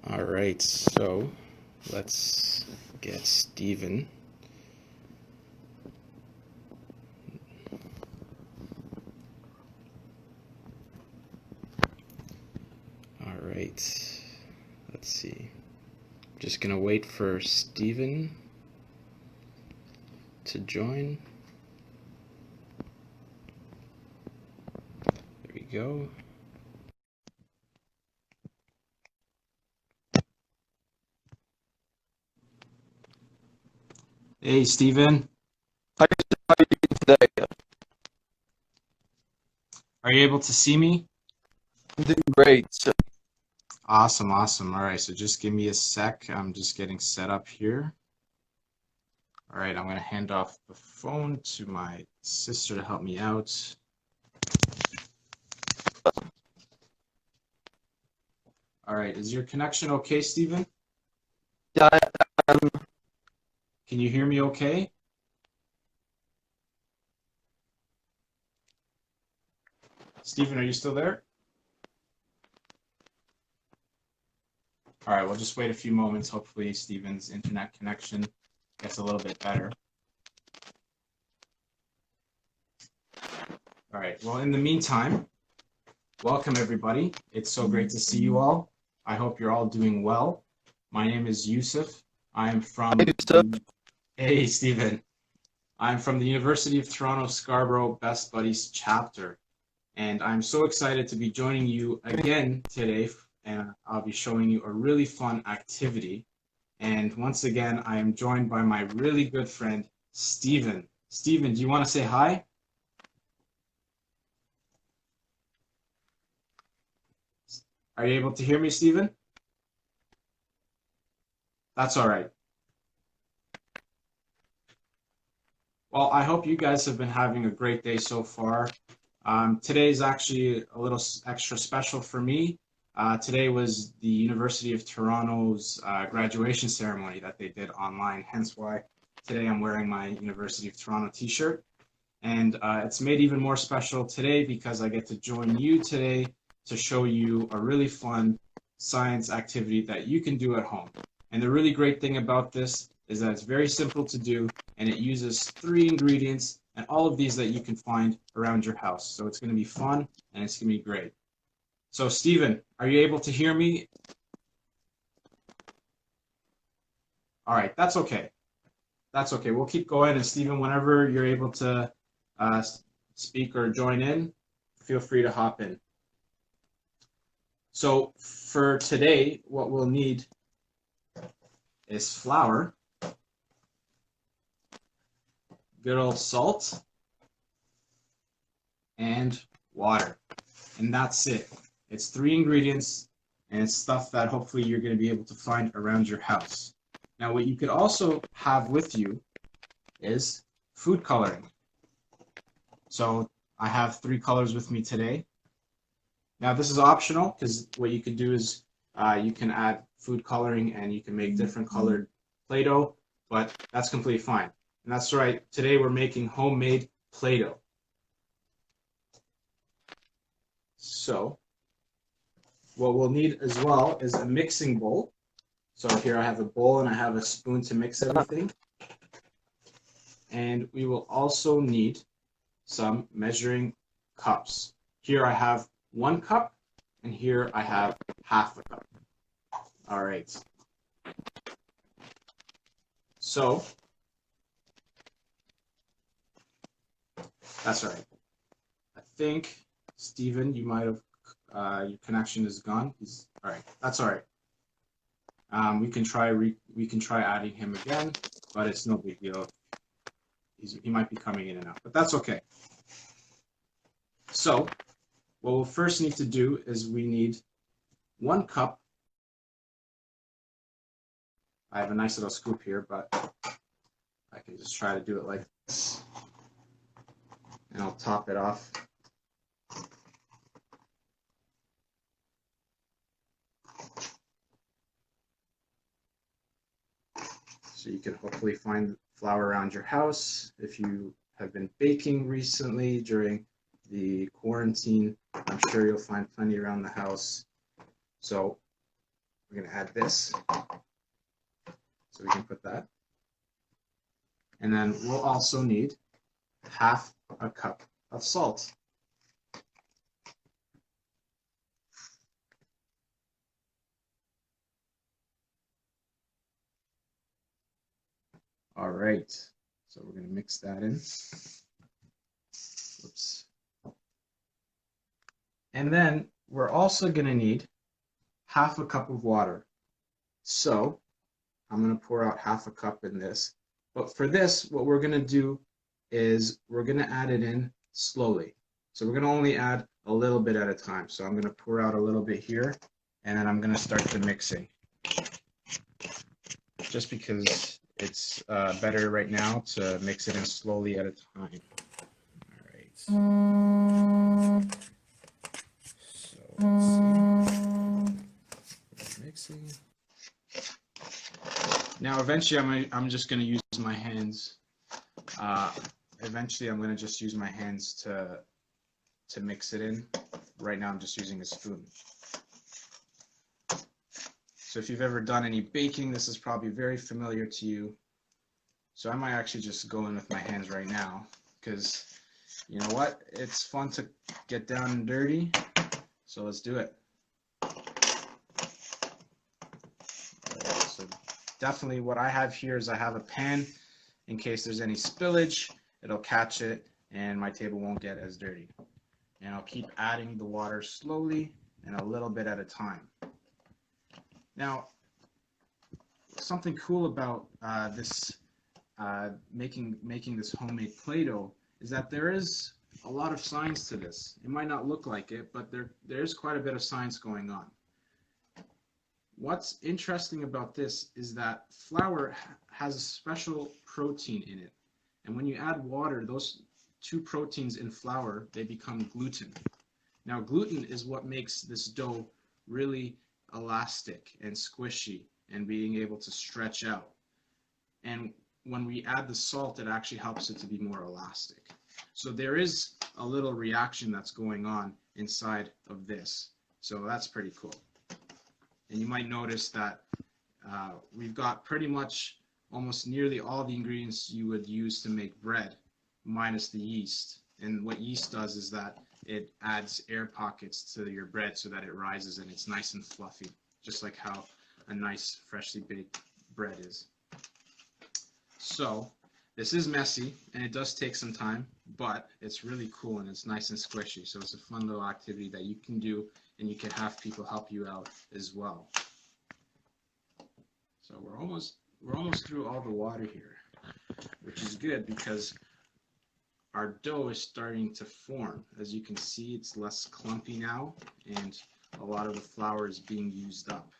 All right, so let's get Steven. All right, let's see. Just gonna wait for Steven to join. There we go. Hey, Steven. How are you doing today? Are you able to see me? I'm doing great. Awesome, awesome. All right, so just give me a sec. I'm just getting set up here. All right, I'm going to hand off the phone to my sister to help me out. All right, is your connection okay, Steven? Yeah, I'm Can you hear me okay? Steven, are you still there? All right, we'll just wait a few moments. Hopefully, Steven's internet connection gets a little bit better. All right, well, in the meantime, welcome everybody. It's so great to see you all. I hope you're all doing well. My name is Yousef. I am from Yousef. Hey, Steven. I'm from the University of Toronto Scarborough Best Buddies chapter, and I'm so excited to be joining you again today, and I'll be showing you a really fun activity. And once again, I am joined by my really good friend, Steven. Steven, do you want to say hi? Are you able to hear me, Steven? That's all right. Well, I hope you guys have been having a great day so far. Today is actually a little extra special for me. Today was the University of Toronto's graduation ceremony that they did online, hence why today I'm wearing my University of Toronto t-shirt. And it's made even more special today because I get to join you today to show you a really fun science activity that you can do at home. And the really great thing about this is that it's very simple to do, and it uses 3 ingredients and all of these that you can find around your house. So it's going to be fun and it's going to be great. So Steven, are you able to hear me? All right, that's okay. That's okay. We'll keep going. And Steven, whenever you're able to uh, speak or join in, feel free to hop in. So for today, what we'll need is flour, good old salt, and water. And that's it. It's 3 ingredients, and it's stuff that hopefully you're going to be able to find around your house. Now, what you could also have with you is food coloring. So I have 3 colors with me today. Now, this is optional because what you could do is you can add food coloring and you can make different colored Play-Doh, but that's completely fine. And that's right, today we're making homemade Play-Doh. So what we'll need as well is a mixing bowl. So here I have a bowl and I have a spoon to mix everything. And we will also need some measuring cups. Here I have 1 cup and here I have half a cup. All right. So that's right. I think Steven, you might have your connection is gone. He's all right. That's all right. We can try adding him again, but it's no big deal. He might be coming in and out, but that's okay. So what we'll first need to do is we need 1 cup. I have a nice little scoop here, but I can just try to do it like this, and I'll top it off. So you can hopefully find flour around your house. If you have been baking recently during the quarantine, I'm sure you'll find plenty around the house. So we're going to add this. So we can put that. And then we'll also need half a cup of salt. All right, so we're going to mix that in. Whoops. And then we're also going to need half a cup of water. So I'm going to pour out half a cup in this. But for this, what we're going to do is we're going to add it in slowly. So we're going to only add a little bit at a time. So I'm going to pour out a little bit here, and then I'm going to start the mixing. Just because it's better right now to mix it in slowly at a time. All right. So let's see. Mixing. Now, eventually, I'm just going to use my hands. Eventually, I'm going to just use my hands to mix it in. Right now, I'm just using a spoon. So if you've ever done any baking, this is probably very familiar to you. So I might actually just go in with my hands right now, because you know what? It's fun to get down and dirty. So let's do it. So definitely what I have here is I have a pan in case there's any spillage. It'll catch it and my table won't get as dirty. And I'll keep adding the water slowly and a little bit at a time. Now, something cool about making this homemade Play-Doh is that there is a lot of science to this. It might not look like it, but there's quite a bit of science going on. What's interesting about this is that flour has a special protein in it. And when you add water, those two proteins in flour, they become gluten. Now, gluten is what makes this dough really elastic and squishy and being able to stretch out. And when we add the salt, it actually helps it to be more elastic. So there is a little reaction that's going on inside of this. So that's pretty cool. And you might notice that we've got pretty much almost nearly all the ingredients you would use to make bread, minus the yeast. And what yeast does is that it adds air pockets to your bread so that it rises and it's nice and fluffy, just like how a nice freshly baked bread is. So this is messy and it does take some time, but it's really cool and it's nice and squishy. So it's a fun little activity that you can do, and you can have people help you out as well. So we're almost through all the water here, which is good because our dough is starting to form. As you can see, it's less clumpy now, and a lot of the flour is being used up.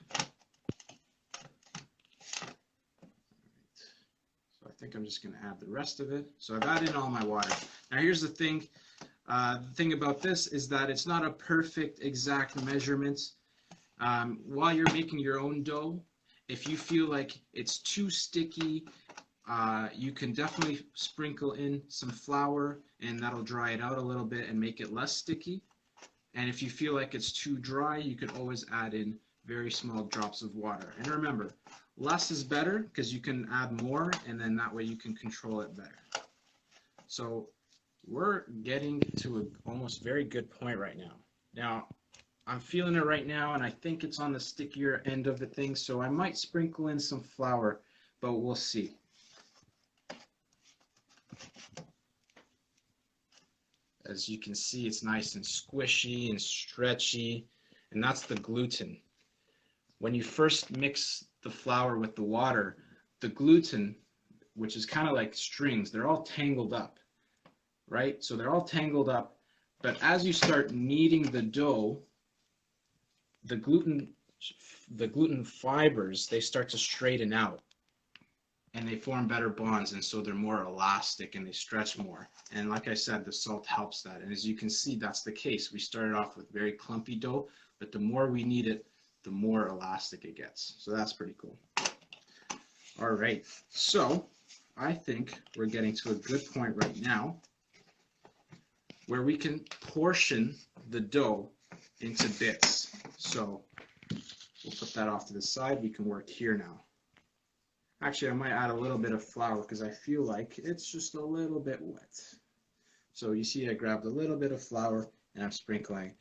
So I think I'm just going to add the rest of it. So I've added in all my water. Now here's the thing. The thing about this is that it's not a perfect exact measurement. While you're making your own dough, if you feel like it's too sticky, you can definitely sprinkle in some flour and that'll dry it out a little bit and make it less sticky. And if you feel like it's too dry, you can always add in very small drops of water. And remember, less is better because you can add more, and then that way you can control it better. So we're getting to an almost very good point right now. Now, I'm feeling it right now, and I think it's on the stickier end of the thing, so I might sprinkle in some flour, but we'll see. As you can see, it's nice and squishy and stretchy, and that's the gluten. When you first mix the flour with the water, the gluten, which is kind of like strings, they're all tangled up, right? So they're all tangled up, but as you start kneading the dough, the gluten fibers, they start to straighten out and they form better bonds, and so they're more elastic and they stretch more. And like I said, the salt helps that. And as you can see, that's the case. We started off with very clumpy dough, but the more we knead it, the more elastic it gets. So that's pretty cool. All right, so I think we're getting to a good point right now where we can portion the dough into bits. So we'll put that off to the side. We can work here now. Actually, I might add a little bit of flour because I feel like it's just a little bit wet. So you see I grabbed a little bit of flour and I'm sprinkling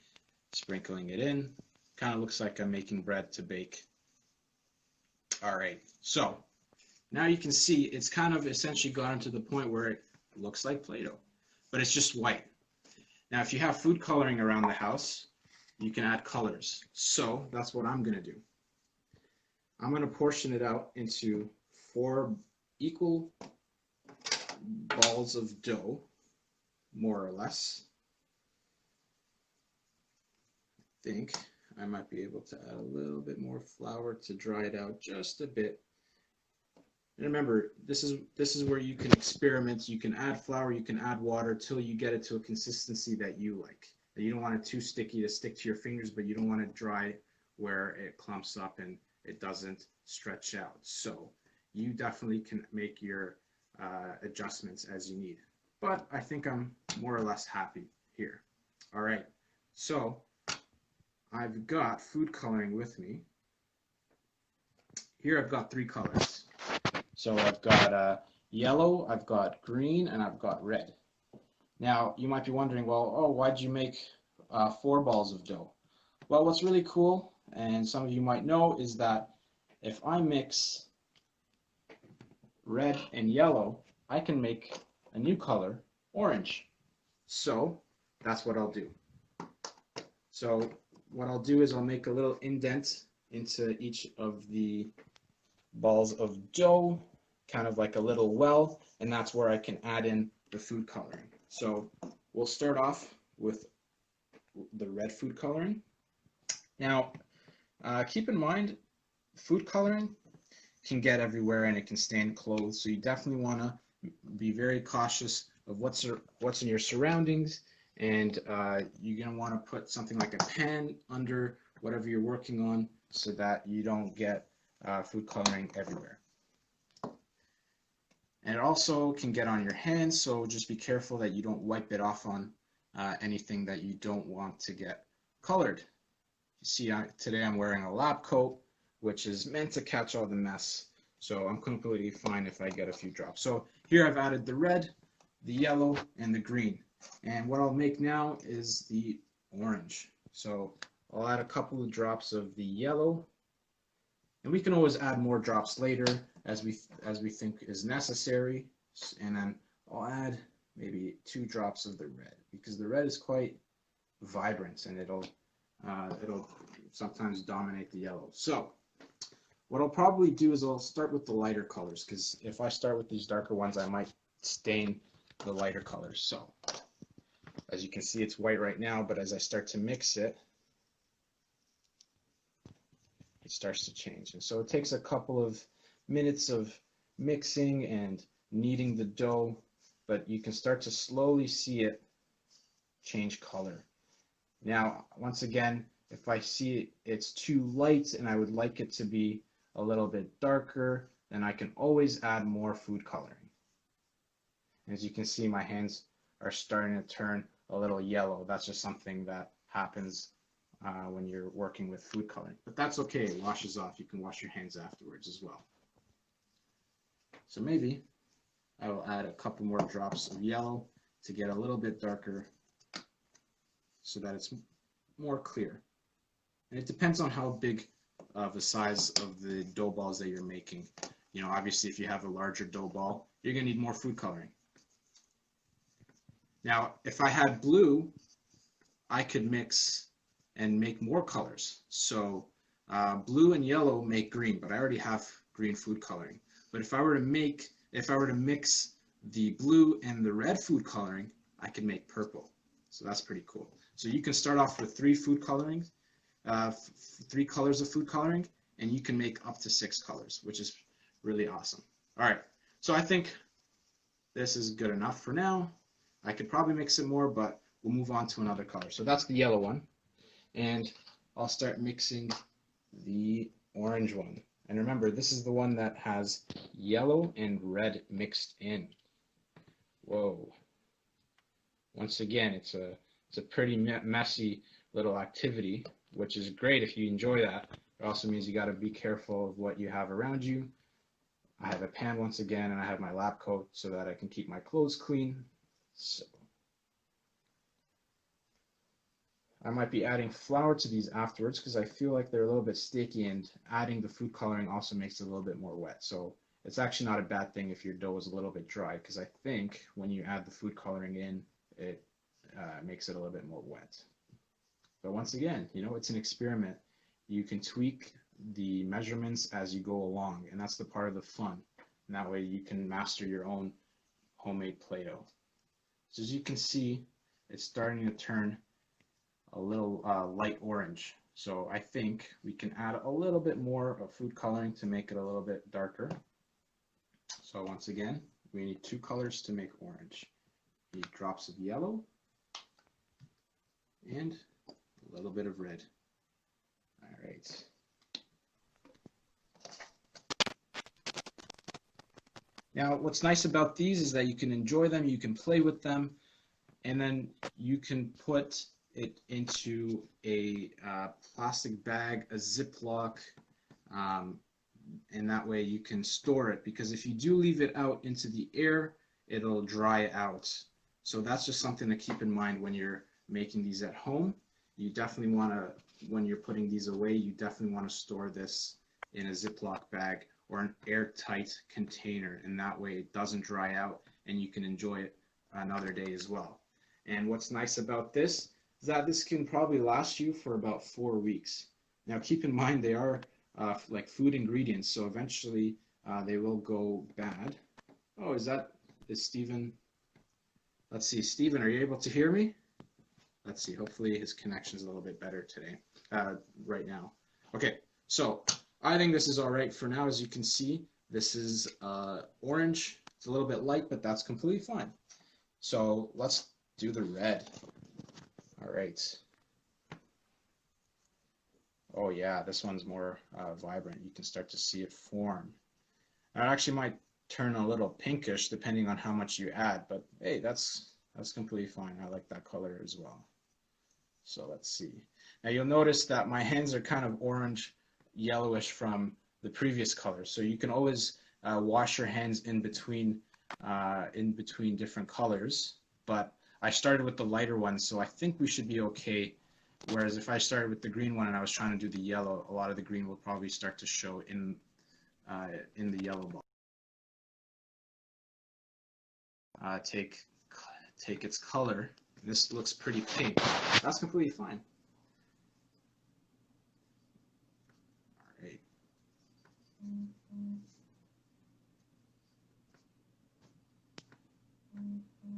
it in. Kind of looks like I'm making bread to bake. All right, so now you can see it's kind of essentially gotten to the point where it looks like Play-Doh, but it's just white. Now, if you have food coloring around the house, you can add colors. So that's what I'm going to do. I'm going to portion it out into 4 equal balls of dough, more or less. I think I might be able to add a little bit more flour to dry it out just a bit. And remember, this is where you can experiment. You can add flour, you can add water till you get it to a consistency that you like. You don't want it too sticky to stick to your fingers, but you don't want it dry where it clumps up and it doesn't stretch out. So you definitely can make your adjustments as you need. But I think I'm more or less happy here. All right, so I've got food coloring with me. Here I've got 3 colors. So I've got yellow, I've got green, and I've got red. Now, you might be wondering, well, oh, why'd you make 4 balls of dough? Well, what's really cool, and some of you might know, is that if I mix red and yellow, I can make a new color, orange. So that's what I'll do. So what I'll do is I'll make a little indent into each of the balls of dough, kind of like a little well, and that's where I can add in the food coloring. So we'll start off with the red food coloring. Now, keep in mind, food coloring can get everywhere and it can stain clothes, so you definitely want to be very cautious of what's in your surroundings, and you're going to want to put something like a pan under whatever you're working on so that you don't get food coloring everywhere. And it also can get on your hands, so just be careful that you don't wipe it off on anything that you don't want to get colored. You see, today I'm wearing a lab coat, which is meant to catch all the mess, so I'm completely fine if I get a few drops. So here I've added the red, the yellow, and the green. And what I'll make now is the orange. So I'll add a couple of drops of the yellow, and we can always add more drops later as we think is necessary. And then I'll add maybe 2 drops of the red, because the red is quite vibrant and it'll sometimes dominate the yellow. So what I'll probably do is I'll start with the lighter colors, because if I start with these darker ones, I might stain the lighter colors. So as you can see, it's white right now, but as I start to mix it, it starts to change. And so it takes a couple of minutes of mixing and kneading the dough, but you can start to slowly see it change color. Now, once again, if I see it's too light and I would like it to be a little bit darker, then I can always add more food coloring. As you can see, my hands are starting to turn a little yellow. That's just something that happens when you're working with food coloring. But that's okay, it washes off. You can wash your hands afterwards as well. So maybe I will add a couple more drops of yellow to get a little bit darker so that it's more clear. And it depends on how big of a size of the dough balls that you're making. You know, obviously if you have a larger dough ball, you're going to need more food coloring. Now, if I had blue, I could mix and make more colors. So blue and yellow make green, but I already have green food coloring. But if I were to mix the blue and the red food coloring, I could make purple. So that's pretty cool. So you can start off with 3 food colorings, 3 colors of food coloring, and you can make up to 6 colors, which is really awesome. All right, so I think this is good enough for now. I could probably mix it more, but we'll move on to another color. So that's the yellow one, and I'll start mixing the orange one. And remember, this is the one that has yellow and red mixed in. Whoa. Once again, it's a pretty messy little activity, which is great if you enjoy that, It also means you got to be careful of what you have around you. I have a pan once again, and I have my lab coat so that I can keep my clothes clean. So I might be adding flour to these afterwards because I feel like they're a little bit sticky, and adding the food coloring also makes it a little bit more wet. So it's actually not a bad thing if your dough is a little bit dry, because I think when you add the food coloring in, it makes it a little bit more wet. But once again, it's an experiment. You can tweak the measurements as you go along, and that's the part of the fun. And that way you can master your own homemade Play-Doh. So as you can see, it's starting to turn a little light orange. So I think we can add a little bit more of food coloring to make it a little bit darker. So once again, we need 2 colors to make orange. We need drops of yellow and a little bit of red. All right. Now, what's nice about these is that you can enjoy them, you can play with them, and then you can put it into a plastic bag, a Ziploc, and that way you can store it, because if you do leave it out into the air, it'll dry out. So that's just something to keep in mind when you're making these at home. You definitely want to, when you're putting these away, you definitely want to store this in a Ziploc bag or an airtight container, and that way it doesn't dry out and you can enjoy it another day as well. And what's nice about this is that this can probably last you for about 4 weeks. Now keep in mind they are like food ingredients, so eventually they will go bad. Oh, is Stephen? Let's see, Stephen, are you able to hear me? Let's see, hopefully his connection is a little bit better today, right now. Okay, so I think this is all right for now. As you can see, this is orange. It's a little bit light, but that's completely fine. So let's do the red. All right. Oh yeah, this one's more vibrant. You can start to see it form. It actually might turn a little pinkish depending on how much you add, but hey, that's completely fine. I like that color as well. So let's see. Now you'll notice that my hands are kind of orange yellowish from the previous color, so you can always wash your hands in between different colors, but I started with the lighter one, so I think we should be okay. Whereas if I started with the green one and I was trying to do the yellow, a lot of the green will probably start to show in the yellow ball. Take its color. This looks pretty pink. That's completely fine. All right.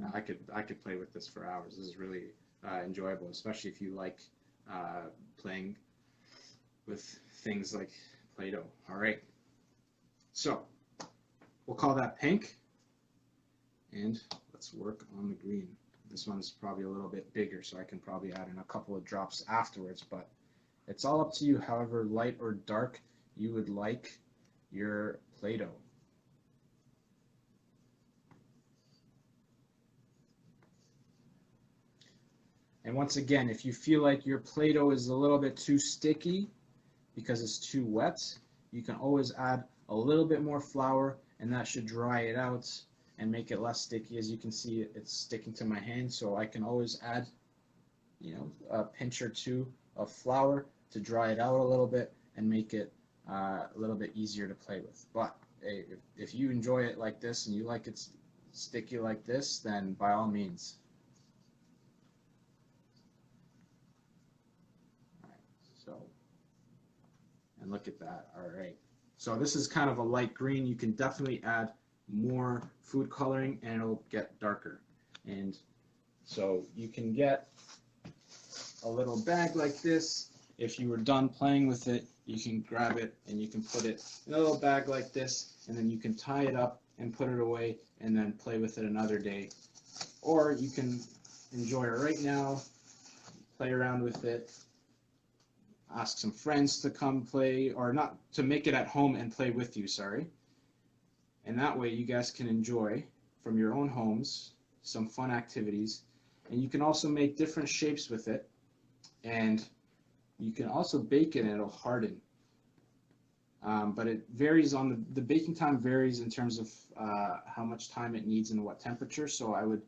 Now, I could play with this for hours. This is really enjoyable, especially if you like playing with things like Play-Doh. All right. So we'll call that pink, and let's work on the green. This one's probably a little bit bigger, so I can probably add in a couple of drops afterwards, but it's all up to you, however light or dark you would like your Play-Doh. And once again, if you feel like your Play-Doh is a little bit too sticky because it's too wet, you can always add a little bit more flour, and that should dry it out and make it less sticky. As you can see, it's sticking to my hand, so I can always add, a pinch or two of flour to dry it out a little bit and make it a little bit easier to play with. But if you enjoy it like this and you like it sticky like this, then by all means. All right, so, and look at that. All right. So this is kind of a light green. You can definitely add more food coloring and it'll get darker. And so you can get a little bag like this. If you were done playing with it, you can grab it and you can put it in a little bag like this, and then you can tie it up and put it away and then play with it another day. Or you can enjoy it right now, play around with it, ask some friends to come play, or not, to make it at home and play with you, sorry. And that way you guys can enjoy from your own homes some fun activities. And you can also make different shapes with it. And you can also bake it and it'll harden. But it varies on the baking time varies in terms of how much time it needs and what temperature. So I would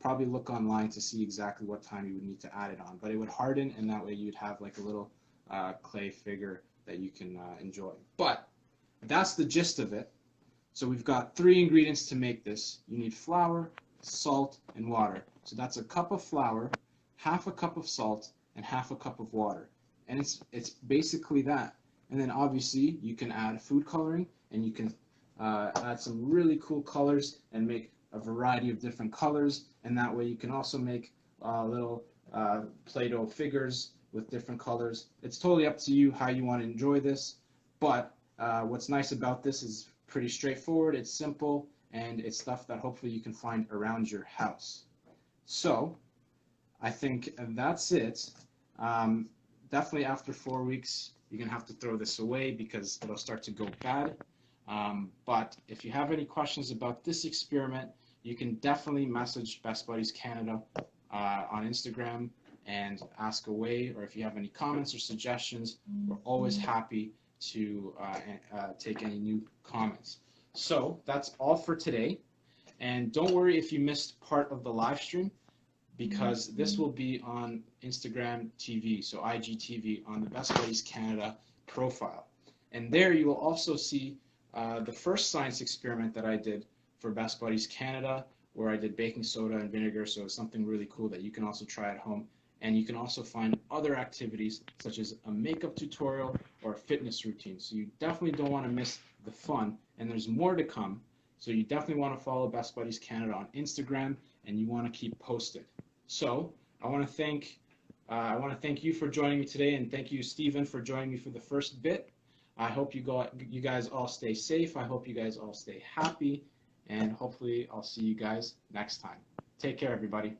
probably look online to see exactly what time you would need to add it on. But it would harden, and that way you'd have like a little clay figure that you can enjoy. But that's the gist of it. So we've got three ingredients to make this. You need flour, salt, and water. So that's a cup of flour, half a cup of salt, and half a cup of water. And it's basically that. And then obviously you can add food coloring, and you can add some really cool colors and make a variety of different colors. And that way you can also make little Play-Doh figures with different colors. It's totally up to you how you want to enjoy this. But what's nice about this is pretty straightforward, it's simple, and it's stuff that hopefully you can find around your house. So I think that's it. Definitely after 4 weeks, you're going to have to throw this away because it'll start to go bad. But if you have any questions about this experiment, you can definitely message Best Buddies Canada on Instagram and ask away. Or if you have any comments or suggestions, we're always happy to take any new comments. So that's all for today. And don't worry if you missed part of the live stream, because this will be on Instagram TV, so IGTV, on the Best Buddies Canada profile. And there you will also see the first science experiment that I did for Best Buddies Canada, where I did baking soda and vinegar, so it's something really cool that you can also try at home. And you can also find other activities such as a makeup tutorial or a fitness routine. So you definitely don't want to miss the fun, and there's more to come. So you definitely want to follow Best Buddies Canada on Instagram, and you want to keep posted. So I want to thank you for joining me today, and thank you, Stephen, for joining me for the first bit. I hope you guys all stay safe. I hope you guys all stay happy, and hopefully I'll see you guys next time. Take care, everybody.